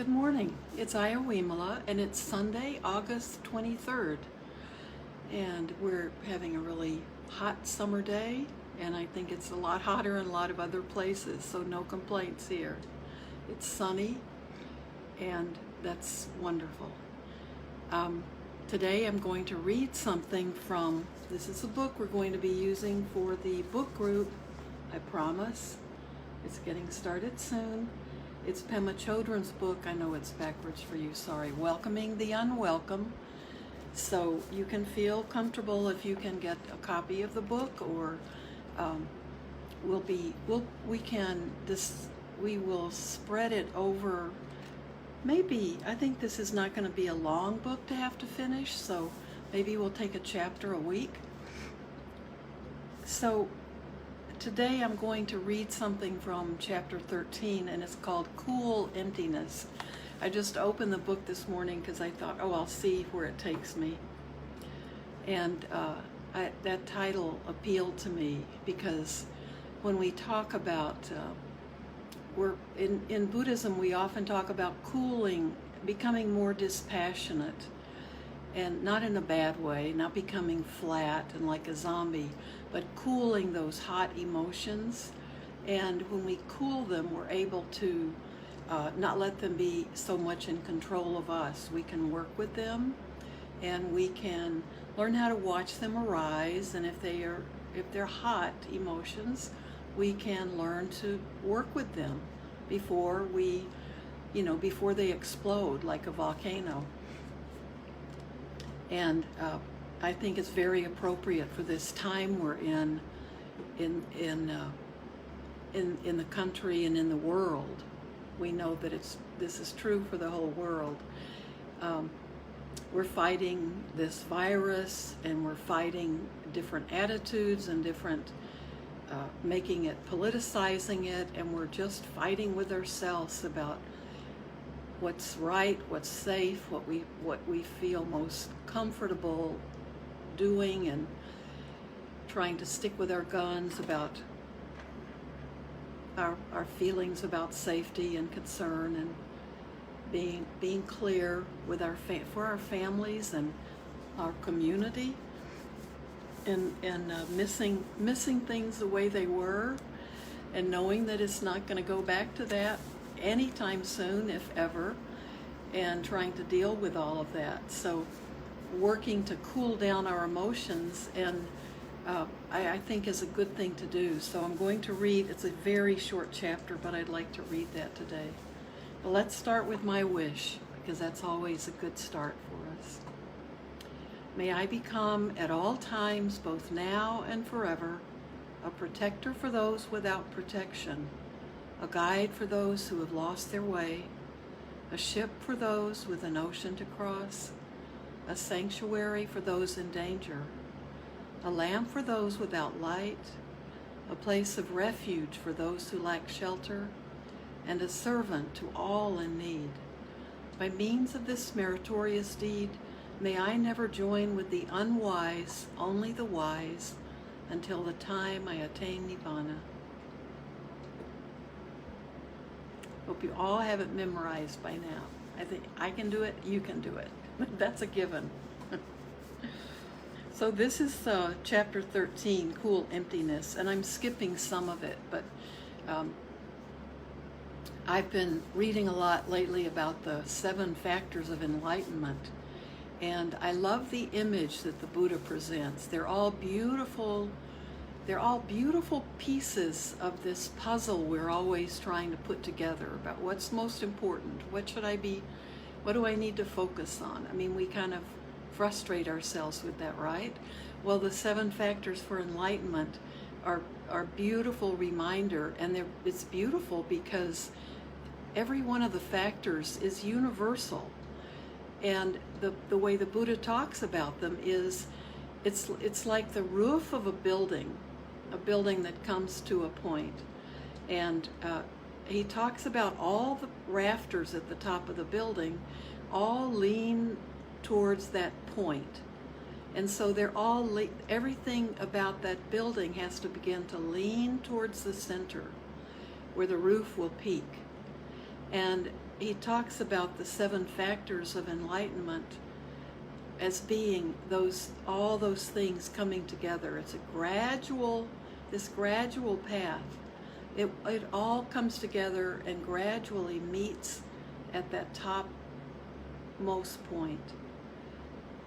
Good morning. It's Ayya Vimala, and it's Sunday, August 23rd. And we're having a really hot summer day, and I think it's a lot hotter in a lot of other places, so no complaints here. It's sunny, and that's wonderful. Today I'm going to read something from, this is a book we're going to be using for the book group, I promise. It's getting started soon. It's Pema Chodron's book. I know it's backwards for you, sorry. Welcoming the Unwelcome. So you can feel comfortable if you can get a copy of the book, or we will spread it over. Maybe, I think this is not going to be a long book to have to finish, so maybe we'll take a chapter a week. So today I'm going to read something from chapter 13, and it's called Cool Emptiness. I just opened the book this morning because I thought, I'll see where it takes me. And that title appealed to me because when we talk about, in Buddhism we often talk about cooling, becoming more dispassionate, and not in a bad way, not becoming flat and like a zombie, but cooling those hot emotions. And when we cool them, we're able to not let them be so much in control of us. We can work with them, and we can learn how to watch them arise. And if they're hot emotions, we can learn to work with them before they explode like a volcano. And I think it's very appropriate for this time we're in the country and in the world. We know that this is true for the whole world. We're fighting this virus, and we're fighting different attitudes and different making it, politicizing it, and we're just fighting with ourselves about what's right, what's safe, what we feel most comfortable doing, and trying to stick with our guns about our feelings about safety and concern, and being clear with for our families and our community, and missing things the way they were, and knowing that it's not going to go back to that anytime soon, if ever, and trying to deal with all of that. So working to cool down our emotions, and I think is a good thing to do. So I'm going to read, it's a very short chapter, but I'd like to read that today. But let's start with my wish, because that's always a good start for us. May I become at all times, both now and forever, a protector for those without protection, a guide for those who have lost their way, a ship for those with an ocean to cross, a sanctuary for those in danger, a lamp for those without light, a place of refuge for those who lack shelter, and a servant to all in need. By means of this meritorious deed, may I never join with the unwise, only the wise, until the time I attain Nibbana. Hope you all have it memorized by now. I think I can do it, you can do it. That's a given. So this is chapter 13, Cool Emptiness, and I'm skipping some of it, but I've been reading a lot lately about the 7 factors of enlightenment, and I love the image that the Buddha presents. They're all beautiful pieces of this puzzle we're always trying to put together about what's most important, what do I need to focus on? I mean, we kind of frustrate ourselves with that, right? Well, the 7 factors for enlightenment are beautiful reminder, and it's beautiful because every one of the factors is universal, and the way the Buddha talks about them is it's like the roof of a building that comes to a point, and he talks about all the rafters at the top of the building all lean towards that point, and so they're all everything about that building has to begin to lean towards the center where the roof will peak. And he talks about the 7 factors of enlightenment as being all those things coming together. It's this gradual path. It all comes together and gradually meets at that topmost point.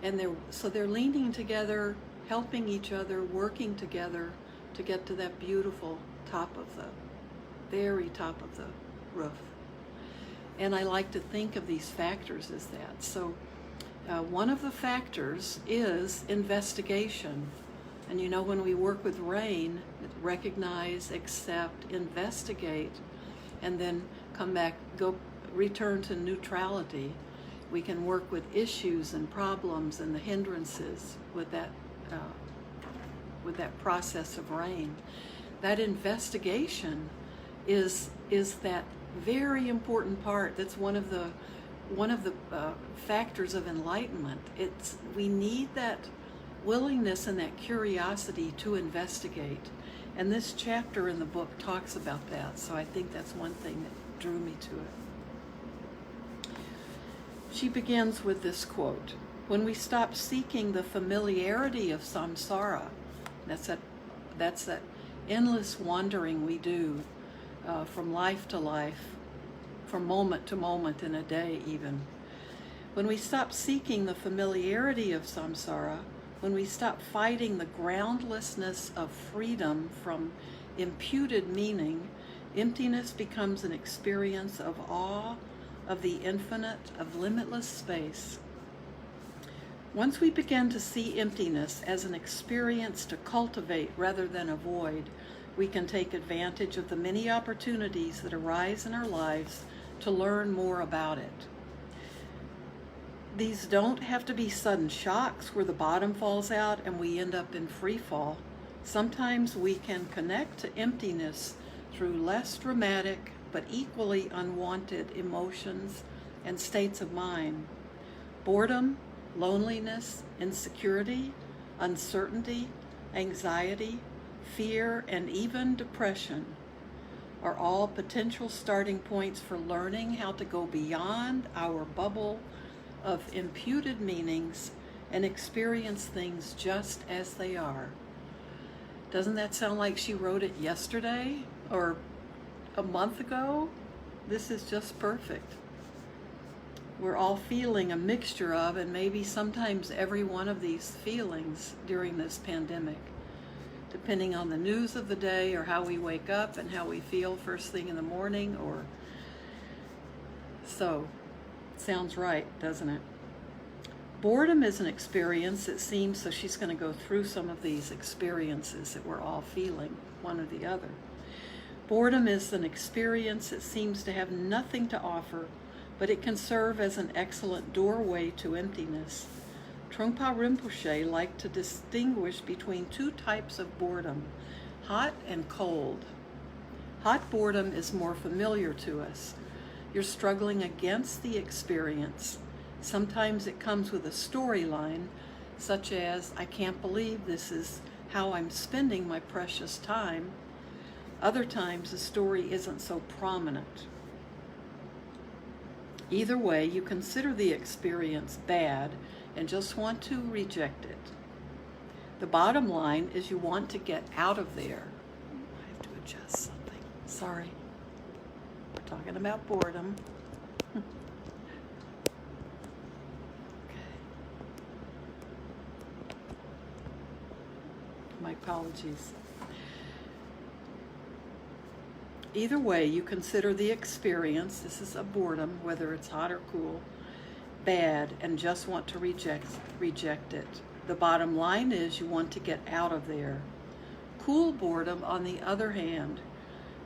And they're leaning together, helping each other, working together to get to that beautiful very top of the roof. And I like to think of these factors as that. So one of the factors is investigation. And you know, when we work with rain, recognize, accept, investigate, and then come back, return to neutrality. We can work with issues and problems and the hindrances with that process of rain. That investigation is that very important part. That's one of the factors of enlightenment. We need that willingness and that curiosity to investigate. And this chapter in the book talks about that. So I think that's one thing that drew me to it. She begins with this quote: "When we stop seeking the familiarity of samsara," that's that endless wandering we do from life to life, from moment to moment in a day even. When we stop seeking the familiarity of samsara, when we stop fighting the groundlessness of freedom from imputed meaning, emptiness becomes an experience of awe, of the infinite, of limitless space. Once we begin to see emptiness as an experience to cultivate rather than avoid, we can take advantage of the many opportunities that arise in our lives to learn more about it. These don't have to be sudden shocks where the bottom falls out and we end up in free fall. Sometimes we can connect to emptiness through less dramatic but equally unwanted emotions and states of mind. Boredom, loneliness, insecurity, uncertainty, anxiety, fear, and even depression are all potential starting points for learning how to go beyond our bubble of imputed meanings and experience things just as they are. Doesn't that sound like she wrote it yesterday or a month ago? This is just perfect. We're all feeling a mixture of, and maybe sometimes every one of these feelings during this pandemic, depending on the news of the day or how we wake up and how we feel first thing in the morning. So, sounds right, doesn't it? Boredom is an experience, it seems, so she's going to go through some of these experiences that we're all feeling, one or the other. Boredom is an experience that seems to have nothing to offer, but it can serve as an excellent doorway to emptiness. Trungpa Rinpoche liked to distinguish between 2 types of boredom, hot and cold. Hot boredom is more familiar to us. You're struggling against the experience. Sometimes it comes with a storyline, such as, I can't believe this is how I'm spending my precious time. Other times the story isn't so prominent. Either way, you consider the experience bad and just want to reject it. The bottom line is you want to get out of there. I have to adjust something. Sorry. We're talking about boredom. Okay. My apologies. Either way, you consider the experience, this is a boredom, whether it's hot or cool, bad, and just want to reject it. The bottom line is you want to get out of there. Cool boredom, on the other hand,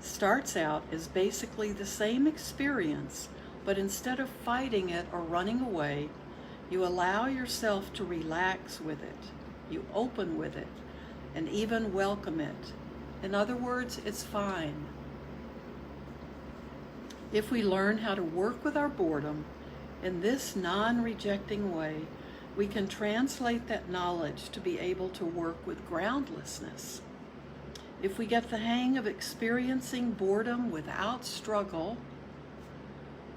starts out as basically the same experience, but instead of fighting it or running away, you allow yourself to relax with it. You open with it and even welcome it. In other words, it's fine. If we learn how to work with our boredom in this non-rejecting way, we can translate that knowledge to be able to work with groundlessness. If we get the hang of experiencing boredom without struggle,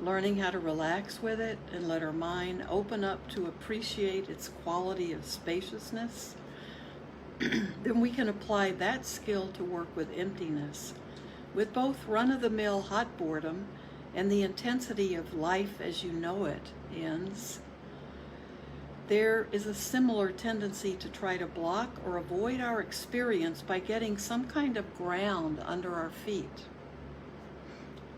learning how to relax with it and let our mind open up to appreciate its quality of spaciousness, then we can apply that skill to work with emptiness, with both run-of-the-mill hot boredom and the intensity of life as you know it ends. There is a similar tendency to try to block or avoid our experience by getting some kind of ground under our feet.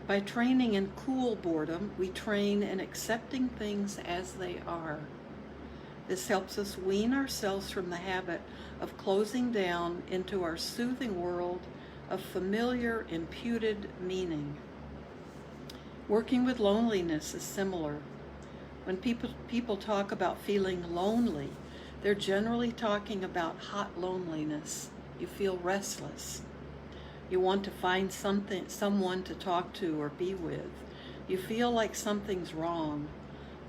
By training in cool boredom, we train in accepting things as they are. This helps us wean ourselves from the habit of closing down into our soothing world of familiar, imputed meaning. Working with loneliness is similar. When people talk about feeling lonely, they're generally talking about hot loneliness. You feel restless. You want to find someone to talk to or be with. You feel like something's wrong.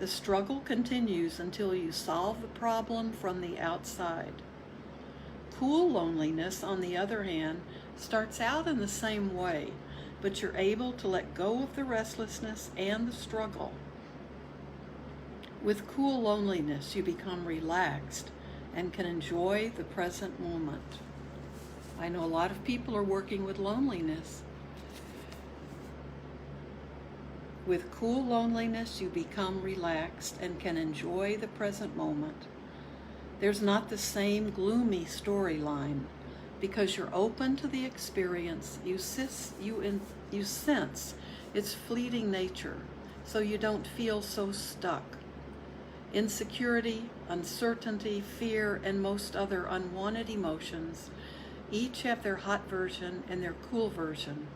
The struggle continues until you solve the problem from the outside. Cool loneliness, on the other hand, starts out in the same way, but you're able to let go of the restlessness and the struggle. With cool loneliness, you become relaxed and can enjoy the present moment. I know a lot of people are working with loneliness. With cool loneliness, you become relaxed and can enjoy the present moment. There's not the same gloomy storyline. Because you're open to the experience, you sense its fleeting nature, so you don't feel so stuck. Insecurity, uncertainty, fear, and most other unwanted emotions each have their hot version and their cool version.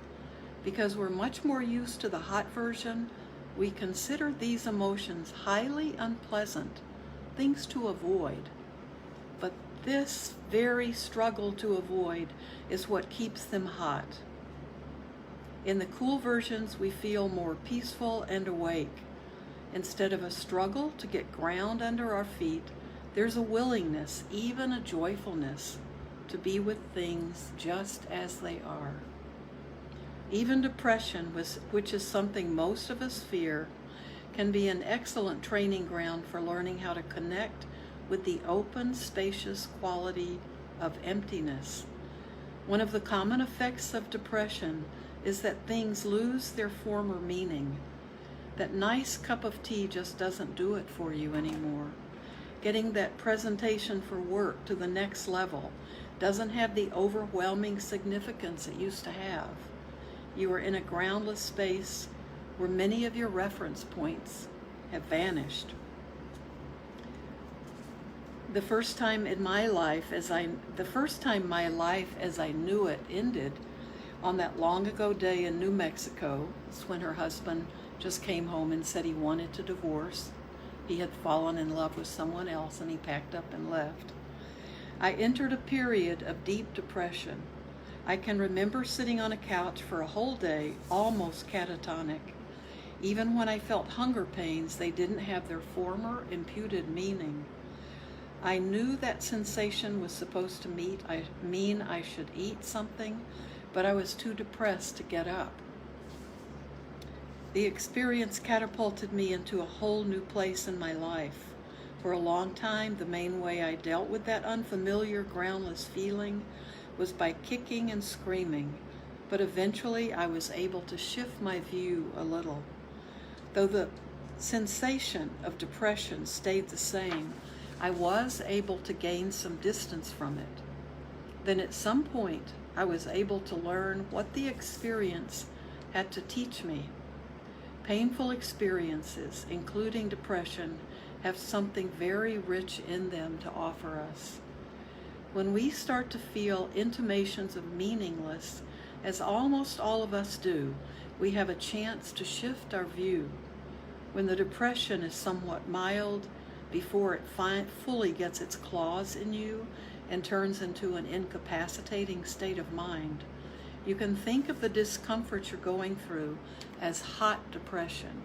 Because we're much more used to the hot version, we consider these emotions highly unpleasant, things to avoid. But this very struggle to avoid is what keeps them hot. In the cool versions, we feel more peaceful and awake. Instead of a struggle to get ground under our feet, there's a willingness, even a joyfulness, to be with things just as they are. Even depression, which is something most of us fear, can be an excellent training ground for learning how to connect with the open, spacious quality of emptiness. One of the common effects of depression is that things lose their former meaning. That nice cup of tea just doesn't do it for you anymore. Getting that presentation for work to the next level doesn't have the overwhelming significance it used to have. You are in a groundless space where many of your reference points have vanished. The first time my life as I knew it ended on that long ago day in New Mexico. It's when her husband just came home and said he wanted to divorce. He had fallen in love with someone else and he packed up and left. I entered a period of deep depression. I can remember sitting on a couch for a whole day, almost catatonic. Even when I felt hunger pains, they didn't have their former imputed meaning. I knew that sensation was supposed to mean I should eat something, but I was too depressed to get up. The experience catapulted me into a whole new place in my life. For a long time, the main way I dealt with that unfamiliar, groundless feeling was by kicking and screaming, but eventually I was able to shift my view a little. Though the sensation of depression stayed the same, I was able to gain some distance from it. Then at some point, I was able to learn what the experience had to teach me. Painful experiences, including depression, have something very rich in them to offer us. When we start to feel intimations of meaningless, as almost all of us do, we have a chance to shift our view. When the depression is somewhat mild, before it fully gets its claws in you and turns into an incapacitating state of mind, you can think of the discomfort you're going through as hot depression.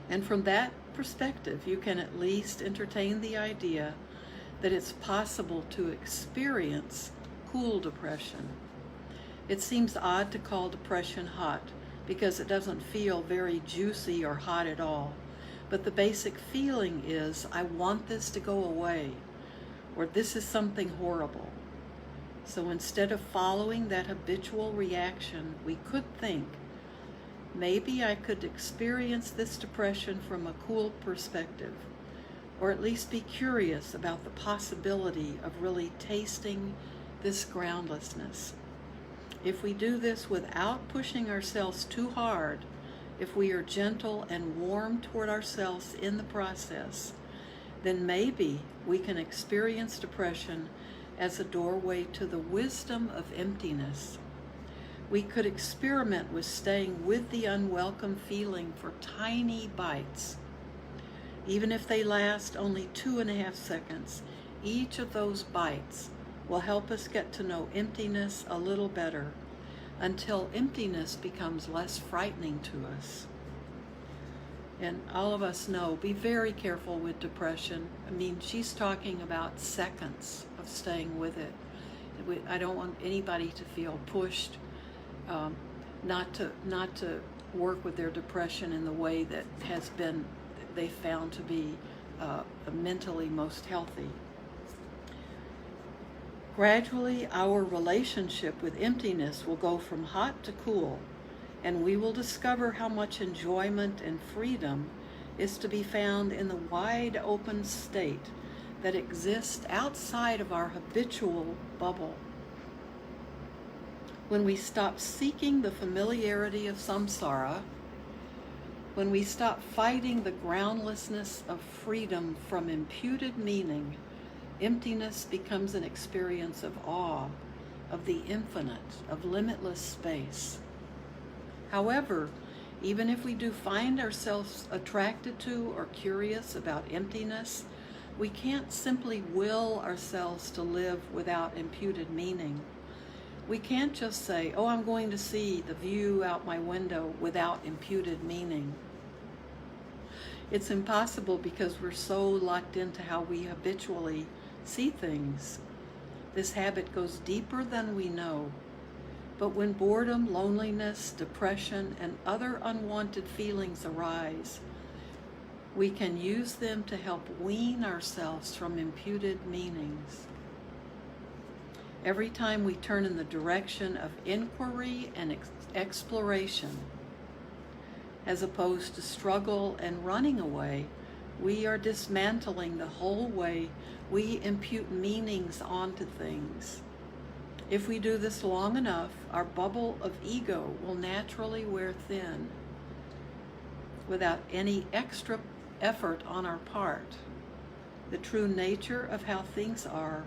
And from that perspective, you can at least entertain the idea that it's possible to experience cool depression. It seems odd to call depression hot, because it doesn't feel very juicy or hot at all. But the basic feeling is, I want this to go away, or this is something horrible. So instead of following that habitual reaction, we could think, maybe I could experience this depression from a cool perspective, or at least be curious about the possibility of really tasting this groundlessness. If we do this without pushing ourselves too hard, if we are gentle and warm toward ourselves in the process, then maybe we can experience depression as a doorway to the wisdom of emptiness. We could experiment with staying with the unwelcome feeling for tiny bites. Even if they last only 2.5 seconds, each of those bites will help us get to know emptiness a little better, until emptiness becomes less frightening to us. And all of us know, be very careful with depression. I mean, she's talking about seconds of staying with it. I don't want anybody to feel pushed not to work with their depression in the way that has been they found to be mentally most healthy. Gradually, our relationship with emptiness will go from hot to cool, and we will discover how much enjoyment and freedom is to be found in the wide open state that exists outside of our habitual bubble. When we stop seeking the familiarity of samsara, when we stop fighting the groundlessness of freedom from imputed meaning, emptiness becomes an experience of awe, of the infinite, of limitless space. However, even if we do find ourselves attracted to or curious about emptiness, we can't simply will ourselves to live without imputed meaning. We can't just say, oh, I'm going to see the view out my window without imputed meaning. It's impossible because we're so locked into how we habitually see things. This habit goes deeper than we know. But when boredom, loneliness, depression, and other unwanted feelings arise, we can use them to help wean ourselves from imputed meanings. Every time we turn in the direction of inquiry and exploration, as opposed to struggle and running away, we are dismantling the whole way we impute meanings onto things. If we do this long enough, our bubble of ego will naturally wear thin without any extra effort on our part. The true nature of how things are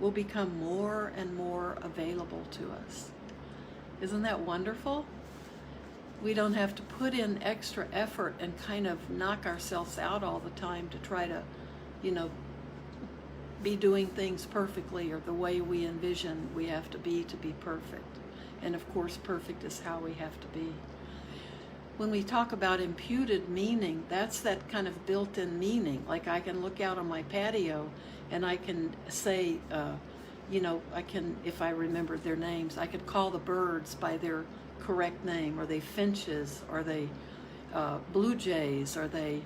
will become more and more available to us. Isn't that wonderful? We don't have to put in extra effort and kind of knock ourselves out all the time to try to, be doing things perfectly or the way we envision we have to be perfect. And of course, perfect is how we have to be. When we talk about imputed meaning, that's that kind of built-in meaning. Like I can look out on my patio and I can say, I can, if I remembered their names, I could call the birds by their correct name. Are they finches? Are they blue jays? Are they,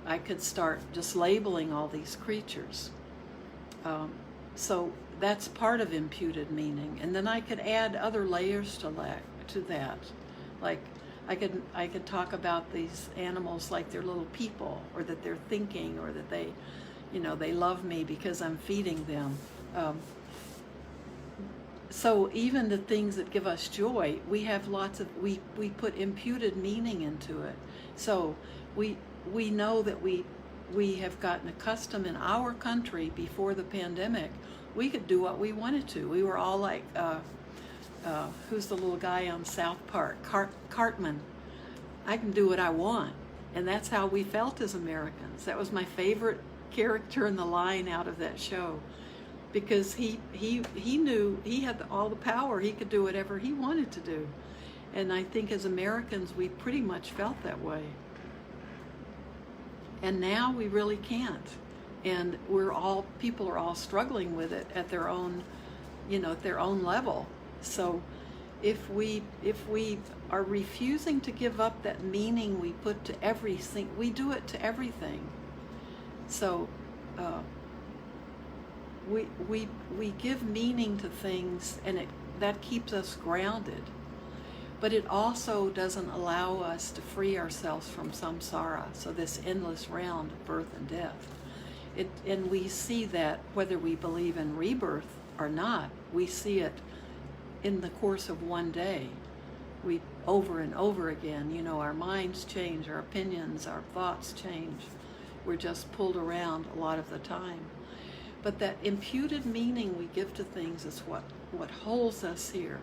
I could start just labeling all these creatures. So that's part of imputed meaning. And then I could add other layers to that. Like I could talk about these animals like they're little people, or that they're thinking, or that they, they love me because I'm feeding them. So even the things that give us joy, we have we put imputed meaning into it. So we know that we have gotten accustomed in our country before the pandemic, we could do what we wanted to. We were all like, who's the little guy on South Park? Cartman. I can do what I want. And that's how we felt as Americans. That was my favorite character in the line out of that show. Because he knew he had all the power. He could do whatever he wanted to do. And I think as Americans, we pretty much felt that way. And now we really can't. And people are all struggling with it at their own, at their own level. So if we are refusing to give up that meaning we put to everything, we do it to everything. So we give meaning to things, and that keeps us grounded. But it also doesn't allow us to free ourselves from samsara, so this endless round of birth and death. And we see that whether we believe in rebirth or not, we see it in the course of one day. We over and over again, our minds change, our opinions, our thoughts change. We're just pulled around a lot of the time. But that imputed meaning we give to things is what holds us here.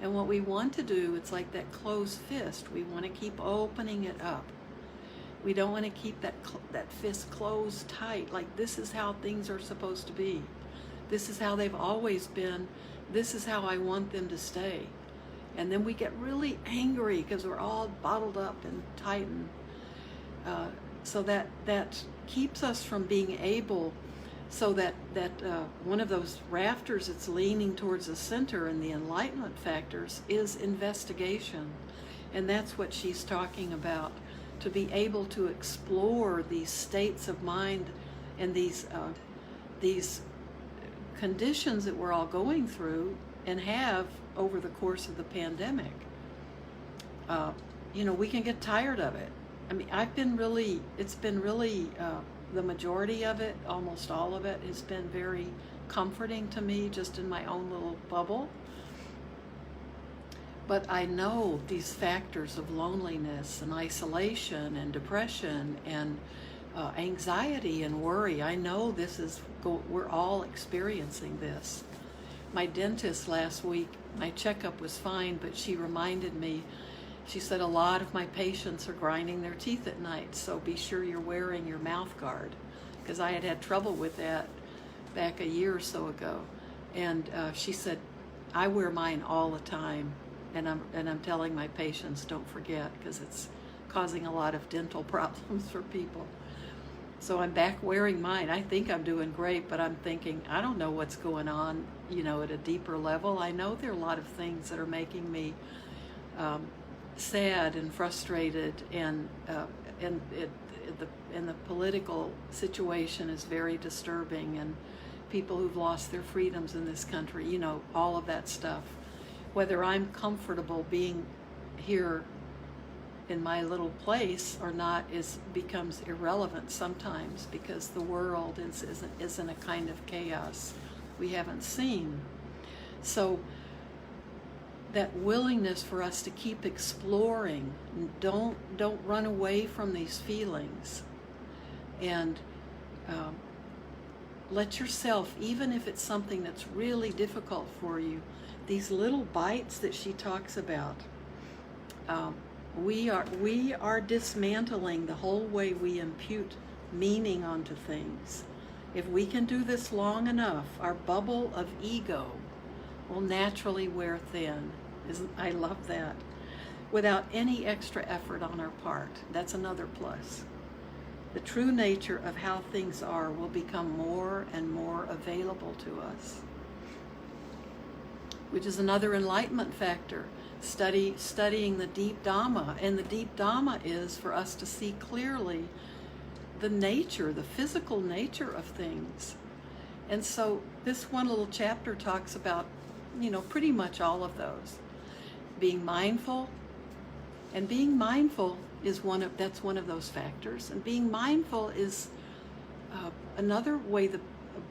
And what we want to do, it's like that closed fist. We want to keep opening it up. We don't want to keep that fist closed tight, like this is how things are supposed to be. This is how they've always been. This is how I want them to stay. And then we get really angry because we're all bottled up and tightened. So that keeps us from being able, so that one of those rafters that's leaning towards the center in the enlightenment factors is investigation. And that's what she's talking about, to be able to explore these states of mind and these conditions that we're all going through and have over the course of the pandemic. We can get tired of it. I mean, it's been really, the majority of it, almost all of it, has been very comforting to me, just in my own little bubble. But I know these factors of loneliness and isolation and depression and anxiety and worry. I know we're all experiencing this. My dentist last week, my checkup was fine, but she reminded me, she said a lot of my patients are grinding their teeth at night, so be sure you're wearing your mouth guard, because I had trouble with that back a year or so ago. And she said, I wear mine all the time, and I'm telling my patients, don't forget, because it's causing a lot of dental problems for people. So I'm back wearing mine. I think I'm doing great, but I'm thinking, I don't know what's going on, at a deeper level. I know there are a lot of things that are making me sad and frustrated, and the political situation is very disturbing, and people who've lost their freedoms in this country, all of that stuff. Whether I'm comfortable being here in my little place or not becomes irrelevant sometimes, because the world is in a kind of chaos we haven't seen. So that willingness for us to keep exploring, don't run away from these feelings, and let yourself, even if it's something that's really difficult for you, these little bites that she talks about, we are dismantling the whole way we impute meaning onto things. If we can do this long enough, our bubble of ego will naturally wear thin. I love that. Without any extra effort on our part. That's another plus. The true nature of how things are will become more and more available to us, which is another enlightenment factor. Studying the deep dharma, and the deep dharma is for us to see clearly the physical nature of things. And so this one little chapter talks about, pretty much all of those. Being mindful, and being mindful is that's one of those factors. And being mindful is another way the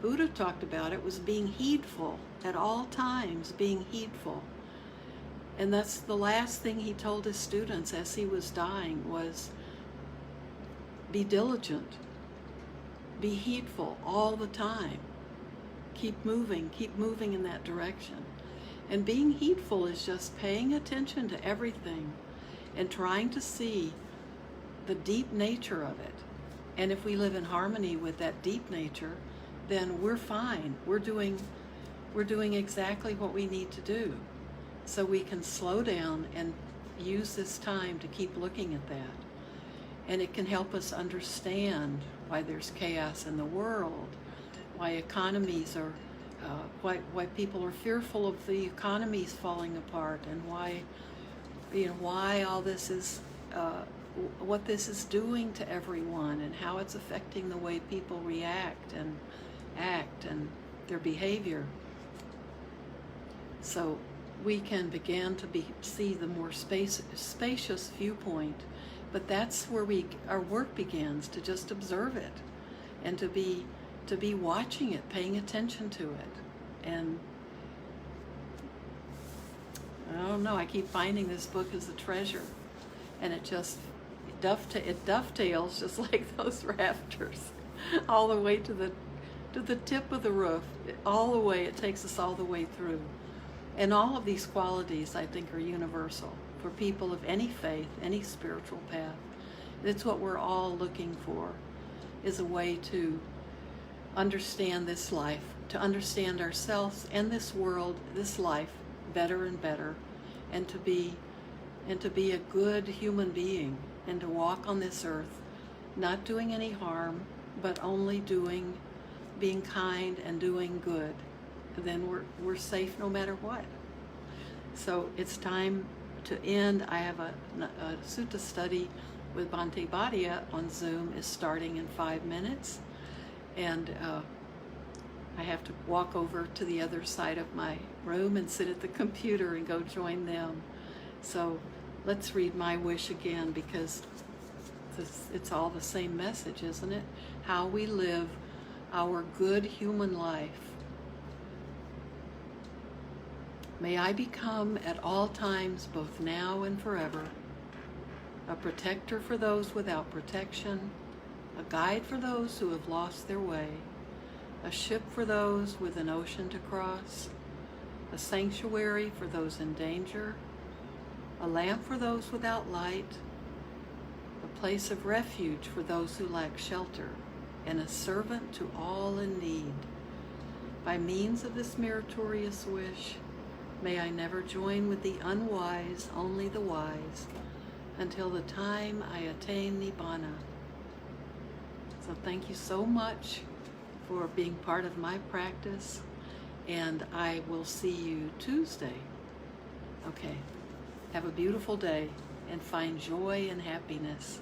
Buddha talked about it, was being heedful at all times, being heedful. And that's the last thing he told his students as he was dying, was be diligent, be heedful all the time. Keep moving in that direction. And being heedful is just paying attention to everything and trying to see the deep nature of it. And if we live in harmony with that deep nature, then we're fine. We're doing exactly what we need to do. So we can slow down and use this time to keep looking at that. And it can help us understand why there's chaos in the world, why economies are why people are fearful of the economies falling apart, and why all this is, what this is doing to everyone, and how it's affecting the way people react and act and their behavior. So we can begin to see the more spacious viewpoint, but that's where our work begins, to just observe it and to be watching it, paying attention to it. And I don't know, I keep finding this book is a treasure, and it dovetails just like those rafters all the way to the tip of the roof, all the way. It takes us all the way through. And all of these qualities, I think, are universal for people of any faith, any spiritual path. That's what we're all looking for, is a way to understand this life, to understand ourselves and this world, this life, better and better, and to be a good human being, and to walk on this earth, not doing any harm, but only being kind and doing good. And then we're safe no matter what. So it's time to end. I have a sutta study with Bhante Bhatia on Zoom, is starting in 5 minutes, and I have to walk over to the other side of my room and sit at the computer and go join them. So let's read my wish again, because it's all the same message, isn't it? How we live our good human life. May I become at all times, both now and forever, a protector for those without protection, a guide for those who have lost their way, a ship for those with an ocean to cross, a sanctuary for those in danger, a lamp for those without light, a place of refuge for those who lack shelter, and a servant to all in need. By means of this meritorious wish, may I never join with the unwise, only the wise, until the time I attain Nibbana. So thank you so much for being part of my practice, and I will see you Tuesday. Okay, have a beautiful day and find joy and happiness.